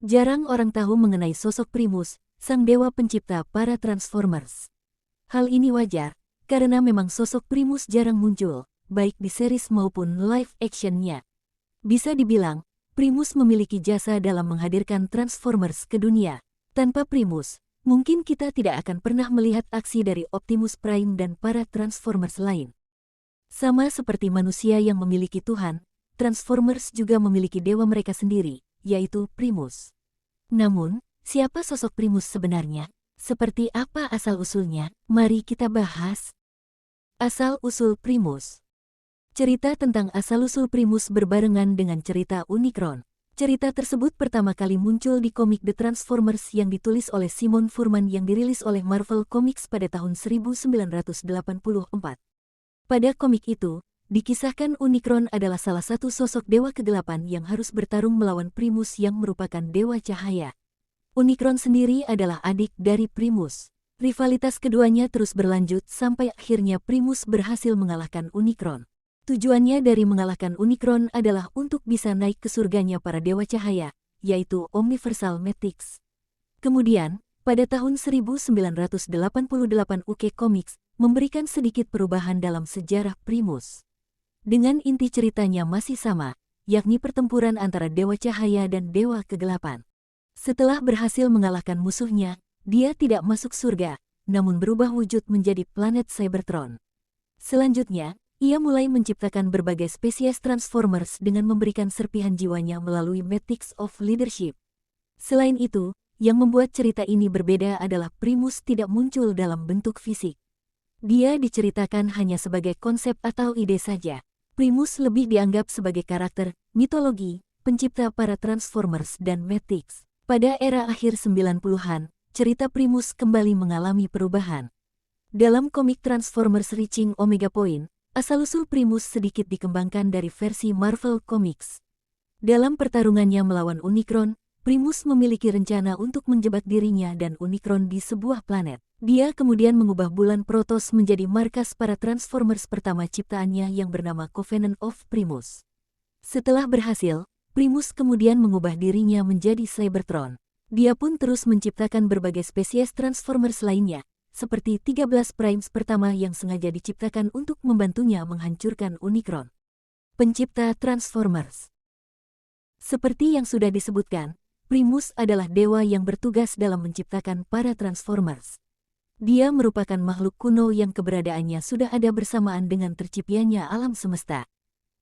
Jarang orang tahu mengenai sosok Primus, sang dewa pencipta para Transformers. Hal ini wajar, karena memang sosok Primus jarang muncul, baik di series maupun live action-nya. Bisa dibilang, Primus memiliki jasa dalam menghadirkan Transformers ke dunia. Tanpa Primus, mungkin kita tidak akan pernah melihat aksi dari Optimus Prime dan para Transformers lain. Sama seperti manusia yang memiliki Tuhan, Transformers juga memiliki dewa mereka sendiri, yaitu Primus. Namun, siapa sosok Primus sebenarnya? Seperti apa asal-usulnya? Mari kita bahas. Asal-usul Primus. Cerita tentang asal-usul Primus berbarengan dengan cerita Unicron. Cerita tersebut pertama kali muncul di komik The Transformers yang ditulis oleh Simon Furman yang dirilis oleh Marvel Comics pada tahun 1984. Pada komik itu, dikisahkan Unicron adalah salah satu sosok dewa kegelapan yang harus bertarung melawan Primus yang merupakan dewa cahaya. Unicron sendiri adalah adik dari Primus. Rivalitas keduanya terus berlanjut sampai akhirnya Primus berhasil mengalahkan Unicron. Tujuannya dari mengalahkan Unicron adalah untuk bisa naik ke surganya para dewa cahaya, yaitu Omniversal Matrix. Kemudian, pada tahun 1988 UK Comics memberikan sedikit perubahan dalam sejarah Primus. Dengan inti ceritanya masih sama, yakni pertempuran antara dewa cahaya dan dewa kegelapan. Setelah berhasil mengalahkan musuhnya, dia tidak masuk surga, namun berubah wujud menjadi planet Cybertron. Selanjutnya, ia mulai menciptakan berbagai spesies Transformers dengan memberikan serpihan jiwanya melalui Matrix of Leadership. Selain itu, yang membuat cerita ini berbeda adalah Primus tidak muncul dalam bentuk fisik. Dia diceritakan hanya sebagai konsep atau ide saja. Primus lebih dianggap sebagai karakter, mitologi, pencipta para Transformers dan Matrix. Pada era akhir 90-an, cerita Primus kembali mengalami perubahan. Dalam komik Transformers Reaching Omega Point, asal-usul Primus sedikit dikembangkan dari versi Marvel Comics. Dalam pertarungannya melawan Unicron, Primus memiliki rencana untuk menjebak dirinya dan Unicron di sebuah planet. Dia kemudian mengubah bulan Protoss menjadi markas para Transformers pertama ciptaannya yang bernama Covenant of Primus. Setelah berhasil, Primus kemudian mengubah dirinya menjadi Cybertron. Dia pun terus menciptakan berbagai spesies Transformers lainnya, seperti 13 Primes pertama yang sengaja diciptakan untuk membantunya menghancurkan Unicron. Pencipta Transformers. Seperti yang sudah disebutkan, Primus adalah dewa yang bertugas dalam menciptakan para Transformers. Dia merupakan makhluk kuno yang keberadaannya sudah ada bersamaan dengan terciptanya alam semesta.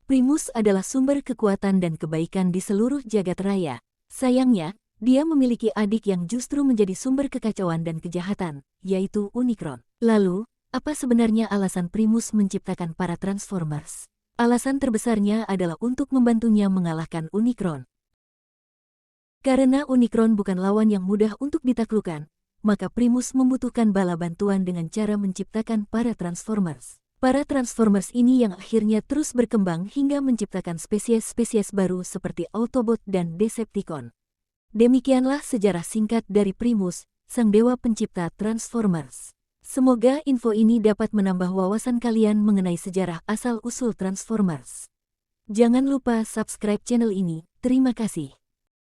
Primus adalah sumber kekuatan dan kebaikan di seluruh jagat raya. Sayangnya, dia memiliki adik yang justru menjadi sumber kekacauan dan kejahatan, yaitu Unicron. Lalu, apa sebenarnya alasan Primus menciptakan para Transformers? Alasan terbesarnya adalah untuk membantunya mengalahkan Unicron. Karena Unicron bukan lawan yang mudah untuk ditaklukkan, maka Primus membutuhkan bala bantuan dengan cara menciptakan para Transformers. Para Transformers ini yang akhirnya terus berkembang hingga menciptakan spesies-spesies baru seperti Autobot dan Decepticon. Demikianlah sejarah singkat dari Primus, sang dewa pencipta Transformers. Semoga info ini dapat menambah wawasan kalian mengenai sejarah asal-usul Transformers. Jangan lupa subscribe channel ini. Terima kasih.